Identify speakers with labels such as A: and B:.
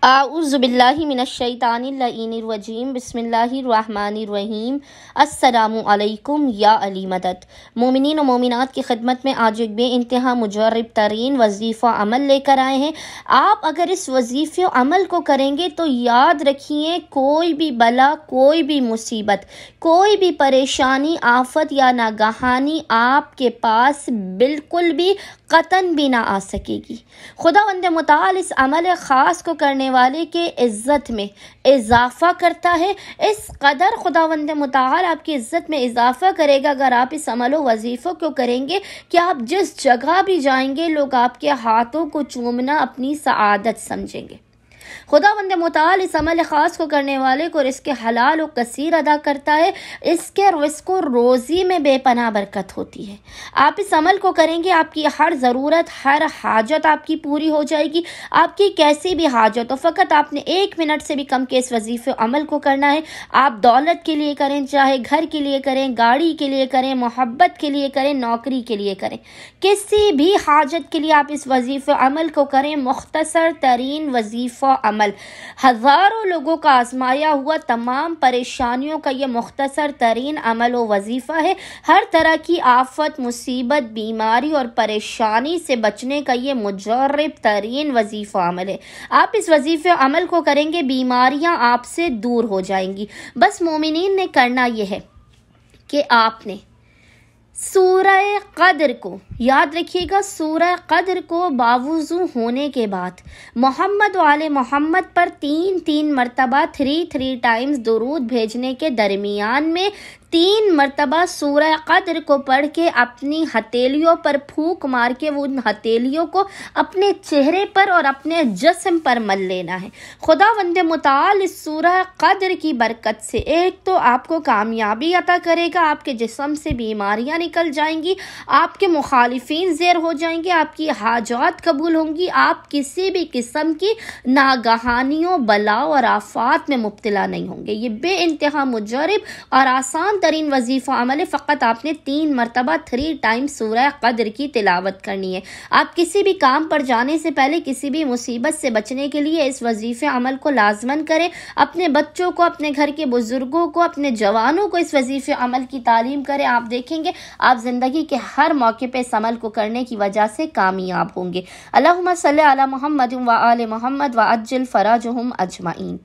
A: اعوذ باللہ من الشیطان اللعین الرجیم بسم اللہ الرحمن الرحیم السلام علیکم یا علی مدد۔ مومنین و مومنات کی خدمت میں آج ایک بے انتہا مجرب ترین وظیفہ عمل لے کر آئے ہیں۔ آپ اگر اس وظیفے عمل کو کریں گے تو یاد رکھیے کوئی بھی بلا، کوئی بھی مصیبت، کوئی بھی پریشانی، آفت یا ناگہانی آپ کے پاس بالکل بھی قطن بھی نہ آ سکے گی۔ خداوند متعال اس عمل خاص کو کرنے والے کے عزت میں اضافہ کرتا ہے۔ اس قدر خداوند متعال آپ کی عزت میں اضافہ کرے گا اگر آپ اس عمل و وظیفوں کو کریں گے کہ آپ جس جگہ بھی جائیں گے لوگ آپ کے ہاتھوں کو چومنا اپنی سعادت سمجھیں گے۔ خداوند متعال اس عمل خاص کو کرنے والے کو رزق حلال و کثیر ادا کرتا ہے۔ اس کے رزق و روزی میں بے پناہ برکت ہوتی ہے۔ آپ اس عمل کو کریں گے، آپ کی ہر ضرورت، ہر حاجت آپ کی پوری ہو جائے گی۔ آپ کی کیسی بھی حاجت ہو، فقط آپ نے 1 منٹ سے بھی کم کے اس وظیفے عمل کو کرنا ہے۔ آپ دولت کے لیے کریں، چاہے گھر کے لیے کریں، گاڑی کے لیے کریں، محبت کے لیے کریں، نوکری کے لیے کریں، کسی بھی حاجت کے لیے آپ اس وظیفے عمل کو کریں۔ مختصر ترین وظیفہ عمل، ہزاروں لوگوں کا آزمایا ہوا تمام پریشانیوں کا یہ مختصر ترین عمل و وظیفہ ہے۔ ہر طرح کی آفت، مصیبت، بیماری اور پریشانی سے بچنے کا یہ مجرب ترین وظیفہ عمل ہے۔ آپ اس وظیفے عمل کو کریں گے، بیماریاں آپ سے دور ہو جائیں گی۔ بس مومنین نے کرنا یہ ہے کہ آپ نے سورہ قدر کو یاد رکھیے گا، سورہ قدر کو باوضو ہونے کے بعد محمد و آل محمد پر 3 مرتبہ 3 ٹائمز درود بھیجنے کے درمیان میں 3 مرتبہ سورہ قدر کو پڑھ کے اپنی ہتھیلیوں پر پھونک مار کے وہ ان ہتھیلیوں کو اپنے چہرے پر اور اپنے جسم پر مل لینا ہے۔ خداوند متعال اس سورہ قدر کی برکت سے ایک تو آپ کو کامیابی عطا کرے گا، آپ کے جسم سے بیماریاں نکل جائیں گی، آپ کے مخالفین زیر ہو جائیں گے، آپ کی حاجات قبول ہوں گی، آپ کسی بھی قسم کی ناگہانیوں، بلا اور آفات میں مبتلا نہیں ہوں گے۔ یہ بے انتہا مجرب اور آسان ترین وظیفہ عمل ہے۔ فقط آپ نے 3 مرتبہ 3 ٹائم سورہ قدر کی تلاوت کرنی ہے۔ آپ کسی بھی کام پر جانے سے پہلے، کسی بھی مصیبت سے بچنے کے لیے اس وظیفے عمل کو لازماً کریں۔ اپنے بچوں کو، اپنے گھر کے بزرگوں کو، اپنے جوانوں کو اس وظیفے عمل کی تعلیم کریں۔ آپ دیکھیں گے آپ زندگی کے ہر موقع پہ اس عمل کو کرنے کی وجہ سے کامیاب ہوں گے۔ اللہم صلی علی محمد و آل محمد و عجل فراجہم اجمعین۔